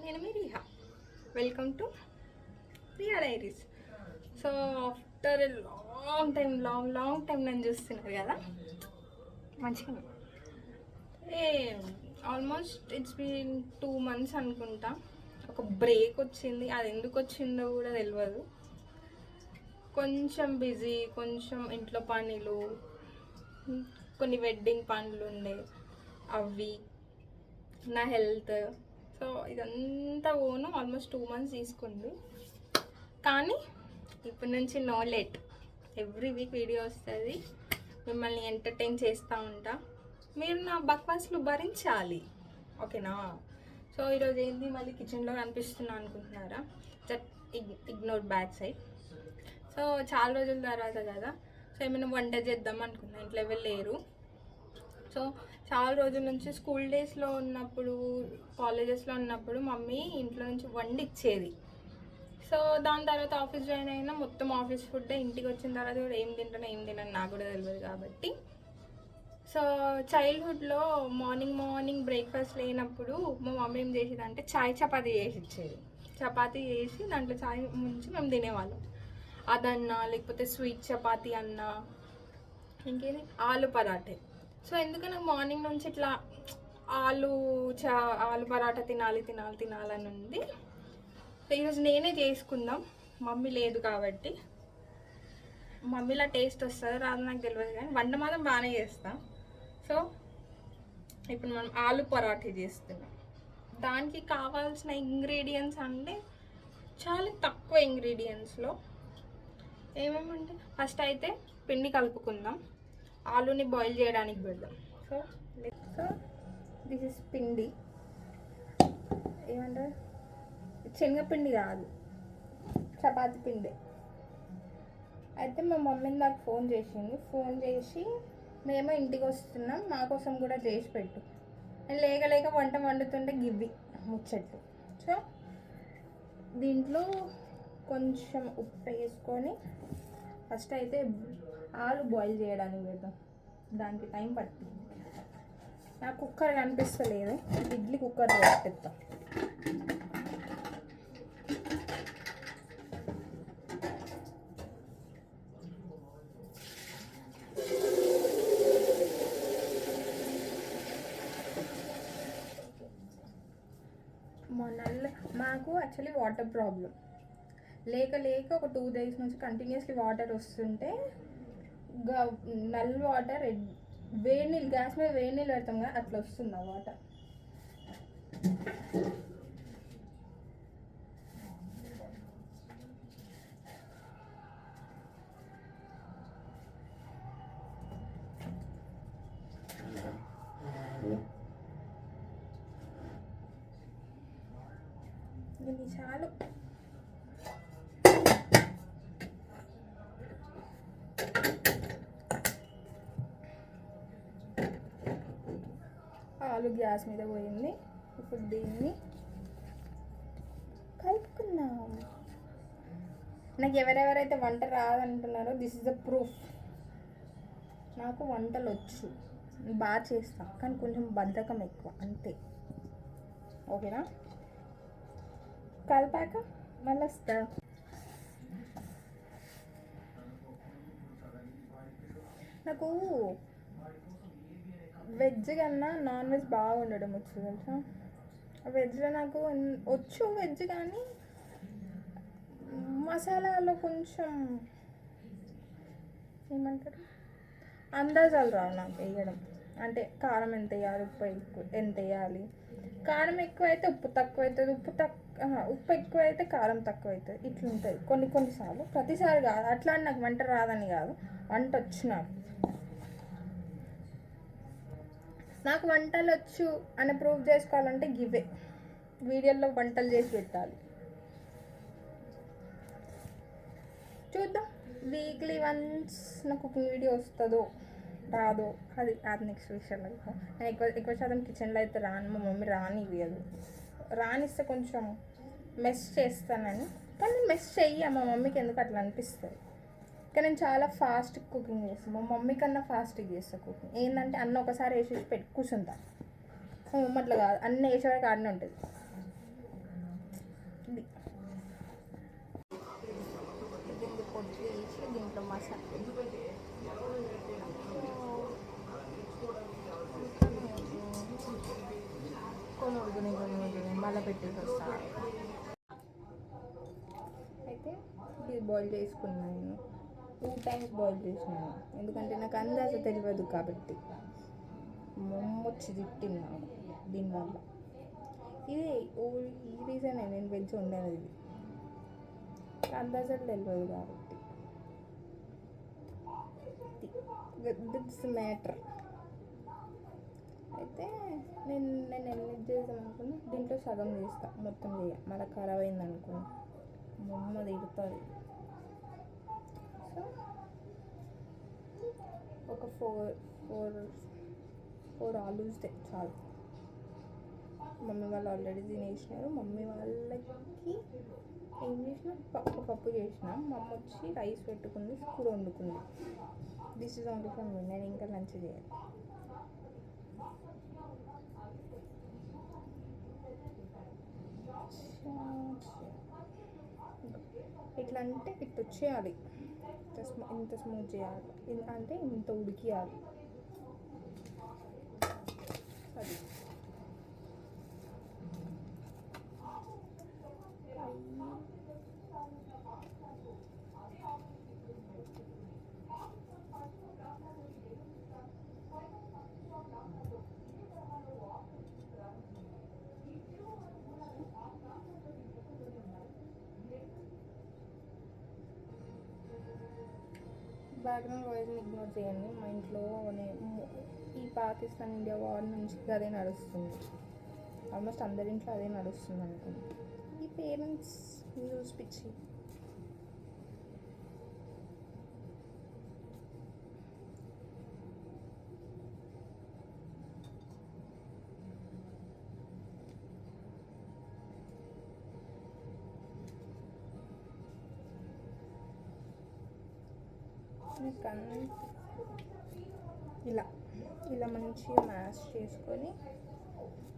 నేను మీ Riha. Welcome to Riya diaries. So after a long time నన్ను చూస్తున్నారు కదా, మంచిగా ఏ ఆల్మోస్ట్ ఇట్స్ బీన్ 2 months అనుకుంటా. ఒక బ్రేక్ వచ్చింది, అది ఎందుకు వచ్చిందో కూడా తెలియదు. కొంచెం బిజీ, కొంచెం ఇంట్లో పనులు, కొన్ని వెడ్డింగ్ పనులు ఉండే, అవి నా హెల్త్. సో ఇదంతా ఓను ఆల్మోస్ట్ 2 months తీసుకుంది. కానీ ఇప్పటి నుంచి no late, every week video వస్తుంది, మిమ్మల్ని ఎంటర్టైన్ చేస్తూ ఉంటా. మీరు నా బక్వాస్లు భరించాలి, ఓకేనా? సో ఈరోజు ఏంది, మళ్ళీ కిచెన్లో కనిపిస్తున్నా అనుకుంటున్నారా? జట్ ఇగ్నోర్ బ్యాక్ సైడ్. సో చాలా రోజుల తర్వాత కదా, సో ఏమైనా వంట చేద్దాం అనుకున్నా, ఇంట్లో ఎవరు లేరు. సో చాలా రోజుల నుంచి స్కూల్ డేస్లో ఉన్నప్పుడు, కాలేజెస్లో ఉన్నప్పుడు మమ్మీ ఇంట్లో నుంచి వండి ఇచ్చేది. సో దాని తర్వాత ఆఫీస్ జాయిన్ అయినా మొత్తం ఆఫీస్ ఫుడ్, ఇంటికి వచ్చిన తర్వాత కూడా ఏం తినను నాకు కూడా తెలియదు కాబట్టి. సో చైల్డ్హుడ్లో మార్నింగ్ బ్రేక్ఫాస్ట్ లేనప్పుడు మా మమ్మీ ఏం చేసేది అంటే చపాతీ చేసి ఇచ్చేది. చపాతీ చేసి దాంట్లో చాయ్ ముంచి మేము తినేవాళ్ళం. అదన్నా, లేకపోతే స్వీట్ చపాతీ అన్నా, ఇంకేది ఆలు పరాటే. సో ఎందుకు నాకు మార్నింగ్ నుంచి ఇట్లా ఆలు పరాటా తినాలని ఉంది. సో ఈరోజు నేనే చేసుకుందాం, మమ్మీ లేదు కాబట్టి. మమ్మీలా టేస్ట్ వస్తుంది రాదు నాకు తెలియదు, కానీ వంట మాత్రం బాగానే చేస్తాం. సో ఇప్పుడు మనం ఆలు పరాఠీ చేస్తున్నాం. దానికి కావాల్సిన ఇంగ్రీడియంట్స్ అంటే చాలా తక్కువ ఇంగ్రీడియంట్స్లో. ఏమేమంటే ఫస్ట్ అయితే పిండి కలుపుకుందాం, ఆలుని బాయిల్ చేయడానికి పెడదాం. సో దిస్ ఇస్ పిండి, ఏమంటారు, శనగపిండి కాదు, చపాతి పిండి. అయితే మా మమ్మీని నాకు ఫోన్ చేసి మేము ఇంటికి వస్తున్నాం, మా కోసం కూడా చేసి పెట్టు. నేను లేక వంట వండుతుంటే గివ్వి ముచ్చట్లు. సో దీంట్లో కొంచెం ఉప్పు వేసుకొని ఫస్ట్ అయితే ఆలు బాయిల్ చేయడానికి పెడదాం. దానికి టైం పడుతుంది. నాకు కుక్కర్ కనిపిస్తలేదు, ఇడ్లీ కుక్కర్ పెట్టేద్దాం. మాకు యాక్చువల్లీ వాటర్ ప్రాబ్లం లేక ఒక 2 days నుంచి కంటిన్యూస్లీ వాటర్ వస్తుంటే నల్ వాటర్, వేడి నీళ్ళు, గ్యాస్ మీద వేడి నీళ్ళు పెడతాం కదా, అట్లా వస్తుంది ఆ వాటర్. ఇది చాలు. ఆలు గ్యాస్ మీద పోయింది. ఇప్పుడు దీన్ని కలుపుకుందాం. నాకు ఎవరెవరైతే వంట రాదంటున్నారో దిస్ ఇస్ ద ప్రూఫ్. నాకు వంటలు వచ్చు, బాగా చేస్తాను, కానీ కొంచెం బద్ధకం ఎక్కువ, అంతే. ఓకేనా? కలిపాక మళ్ళీ వస్తా. నాకు వెజ్ కన్నా నాన్ వెజ్ బాగా ఉండడం వచ్చు, తెలుసా? వెజ్లో నాకు వచ్చు వెజ్, కానీ మసాలాలో కొంచెం ఏమంటారు, అందాజాలు రావు నాకు వేయడం. అంటే కారం ఎంత వేయాలి, ఉప్పు ఎంత వేయాలి. కారం ఎక్కువ అయితే ఉప్పు తక్కువ అవుతుంది, ఉప్పు ఎక్కువ అయితే కారం తక్కువ అవుతుంది. ఇట్లుంటుంది కొన్నిసార్లు, ప్రతిసారి కాదు. అట్లా అని నాకు వంట రాదని కాదు, వంట వచ్చు. నాకు వంటలు వచ్చు అని ప్రూవ్ చేసుకోవాలంటే గివే వీడియోలో వంటలు చేసి పెట్టాలి. చూద్దాం వీక్లీ వన్స్ నా కుకింగ్ వీడియో వస్తుందో రాదో, అది నెక్స్ట్ విషయంలో. నేను ఎక్కువ శాతం కిచెన్లో అయితే రాను, మా మమ్మీ రానివ్వదు. రానిస్తే కొంచెం మెస్ చేస్తానని, కానీ నేను మెస్ చెయ్య, మా మమ్మీకి ఎందుకు అట్లా అనిపిస్తుంది. కానీ నేను చాలా ఫాస్ట్ కుకింగ్ చేస్తాను, మా మమ్మీ కన్నా ఫాస్ట్గా చేస్తాను కుకింగ్. ఏంటంటే అన్న ఒకసారి వేసేసి కూర్చుంటా, మా మమ్మీ అట్లా కాదు, అన్నీ వేసేవారికి ఆడనే ఉంటుంది. వాసన. కొనుడుకుని మళ్ళీ పెట్టేసి వస్తాను. అయితే ఇది బాయిల్ చేసుకున్నాను నేను 2 times బాయిల్ చేసినాను, ఎందుకంటే నాకు అందాజ తెలియదు కాబట్టి. మమ్మొచ్చి తిట్టింది నాకు దీనివల్ల. ఇది ఈ రీజనే నేను వెజ్ ఉండేది, ఇది అందాజలు తెలియదు కాబట్టి. It's matter. అయితే నేను ఎన్ని చేద్దాం అనుకున్నా, దీంట్లో సగం చేస్తాను, మొత్తం చేయ మళ్ళీ ఖరాబ్ అయింది అనుకో మమ్మ తిడుతుంది. సో ఒక ఫోర్ ఆలూస్ చాలు. మమ్మీ వాళ్ళు ఆల్రెడీ తినేసినారు. మమ్మీ వాళ్ళకి ఏం చేసిన, పప్పు చేసిన. మా అమ్మ వచ్చి రైస్ పెట్టుకుంది, కూర వండుకుంది. This is only for me. నేను ఇంకా లంచ్ చేయాలి. ఇట్లా అంటే ఇట్లా వచ్చేయాలి, ఇంత స్మూత్ చేయాలి, అంటే ఇంత ఉడికియాలి. అది బ్యాక్గ్రౌండ్ వాయిస్ని ఇగ్నోర్ చేయండి. మా ఇంట్లో ఈ పాకిస్తాన్ ఇండియా వార్ నుంచి అదే నడుస్తుంది. ఆల్మోస్ట్ అందరింట్లో అదే నడుస్తుంది అనుకుంది. ఈ పేరెంట్స్ న్యూస్ పిచ్చి. ఇలా మంచిగా మ్యాష్ చేసుకొని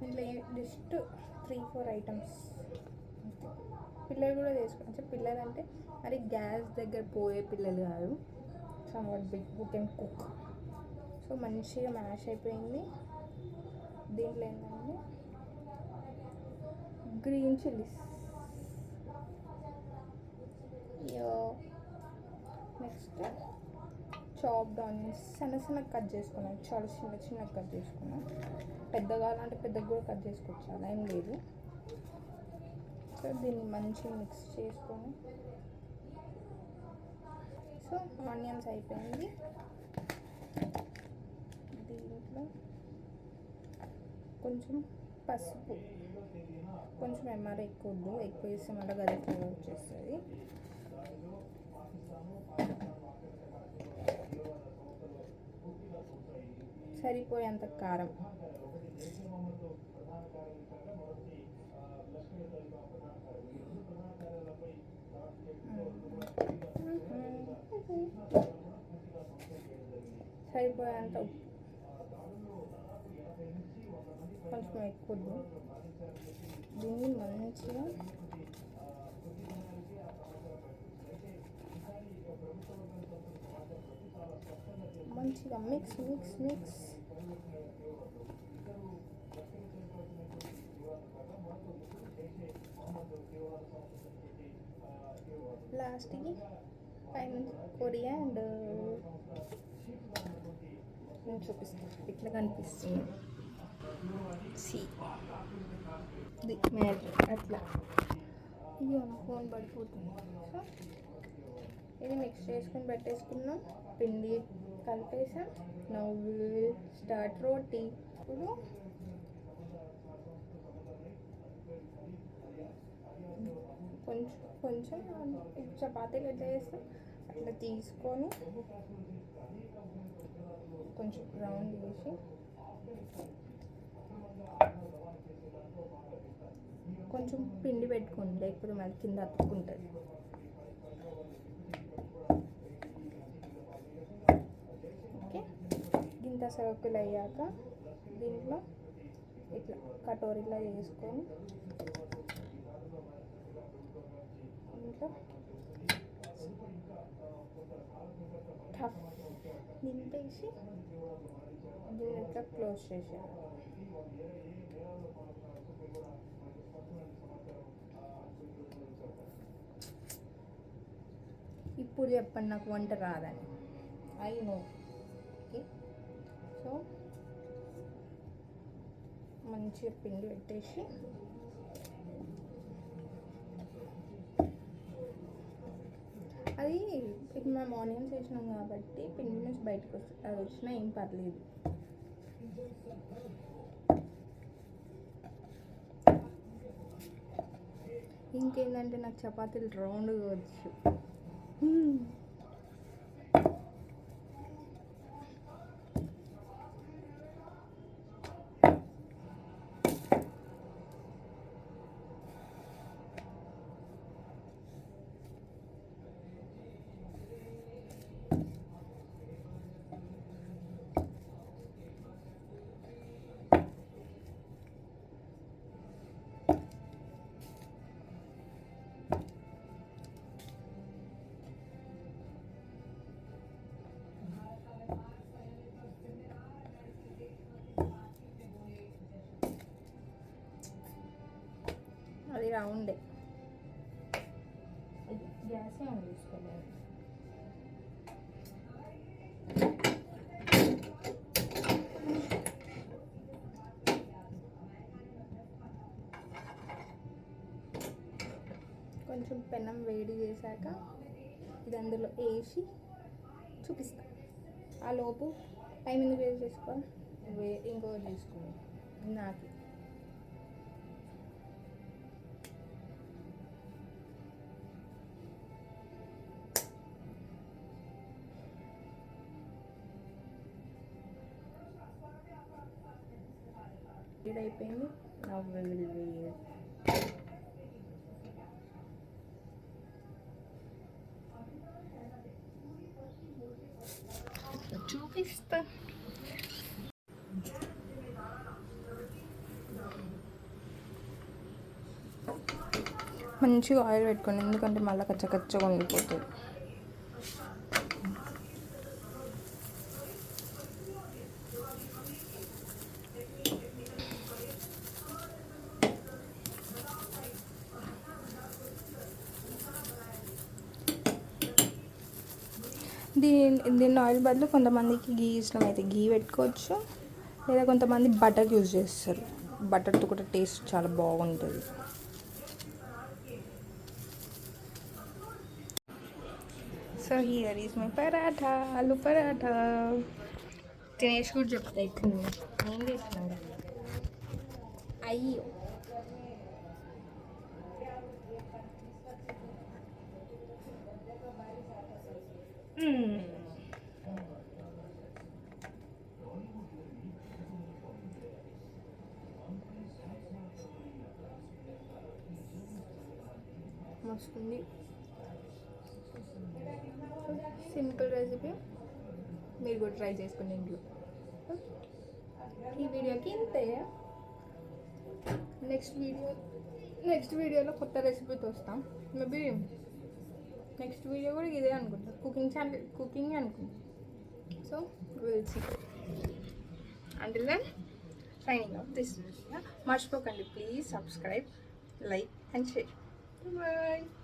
ఇంట్లో జస్ట్ 3-4 ఐటమ్స్. పిల్లలు కూడా చేసుకోవచ్చు. పిల్లలు అంటే మరి గ్యాస్ దగ్గర పోయే పిల్లలు కాదు, somewhat big who can cook. So మంచిగా మ్యాష్ అయిపోయింది. దీంట్లో ఏంటంటే green chillies, next chopped onions సన్నగా కట్ చేసుకున్నాను. చాలా చిన్నగా కట్ చేసుకున్నాను. పెద్దగా అంటే పెద్దగా కూడా కట్ చేసుకోవచ్చు, అలా ఏం లేదు. సో దీన్ని మంచిగా మిక్స్ చేసుకొని, సో ఆనియన్స్ అయిపోయింది. దీంట్లో కొంచెం పసుపు, కొంచెం ఎంఆర్ ఎక్కువ వేస్తే మళ్ళీ గది ఫ్లేవర్ వచ్చేస్తుంది. సరిపోయేంత కారం, సరిపోయేంత ఉప్పు, కొంచెం ఎక్కువ. దీన్ని మంచిగా మిక్స్. లాస్ట్కి పైన కొరియాండ్ నేను చూపిస్తాను, ఇట్లా కనిపిస్తుంది. అట్లా ఇది ఫోన్ పడిపోతుంది. సో ఇది మిక్స్ చేసుకొని పెట్టేసుకున్నాం, పిండి కలిపేసాం. నౌ విల్ స్టార్ట్ రోటీ. ఇప్పుడు కొంచెం చపాతీలు ఎట్లా చేస్తాం అట్లా తీసుకొని కొంచెం రౌండ్ చేసి కొంచెం పిండి పెట్టుకోండి, లేకపోతే మళ్ళీ కింద అతుక్కుంటుంది. ఓకే, గింత సర్కిల్ అయ్యాక దీంట్లో ఇట్లా కటోరీలా చేసుకొని దీంట్లో పెట్టేసి దీన్ని ఇట్లా క్లోజ్ చేసేయాలి. ఇప్పుడు చెప్పండి నాకు వంట రాదని. I know. ఓకే, సో మంచిగా పిండి పెట్టేసి అది ఇప్పుడు మేము ఆనియన్స్ వేసినాం కాబట్టి పిండి నుంచి బయటకు వస్తుంది. అది వచ్చినా ఏం పర్లేదు. ఇంకేంటంటే నాకు చపాతీలు రౌండ్గా వచ్చు. అది రౌండే. గ్యాసే ఆన్ చేసుకోలేదు. కొంచెం పెనం వేడి చేశాక ఇది అందులో వేసి చూపిస్తా. ఆ లోపు టైం ఎందుకు వేస్ట్ చేసుకోవాలి, ఇంకోటి చేసుకోండి. నాకు ఇది అయిపోయింది. చూపిస్తా. మంచిగా ఆయిల్ పెట్టుకోండి, ఎందుకంటే మళ్ళీ కచ్చకచ్చగా ఉండిపోతుంది. దీన్ని ఆయిల్ బదులు కొంతమందికి గీ ఇష్టం అయితే గీ పెట్టుకోవచ్చు, లేదా కొంతమంది బటర్ యూజ్ చేస్తారు. బటర్తో కూడా టేస్ట్ చాలా బాగుంటుంది. So here is my paratha, ఆలు పరాఠా. తినేసి కూడా చెప్తా ఇట్లా ఏం చేస్తున్నాను. అయ్యో మస్తుంది. సింపుల్ రెసిపీ, మీరు కూడా ట్రై చేసుకోండి ఇంట్లో. ఈ వీడియోకి ఇంతే. నెక్స్ట్ వీడియోలో కొత్త రెసిపీతో వస్తాం. మేబీ నెక్స్ట్ వీడియో కూడా ఇదే అనుకుంటా, కుకింగ్ ఛానల్, కుకింగ్ అనుకుంటా. So will see. Until then signing off this video. మర్చిపోకండి please subscribe, like and share. Bye.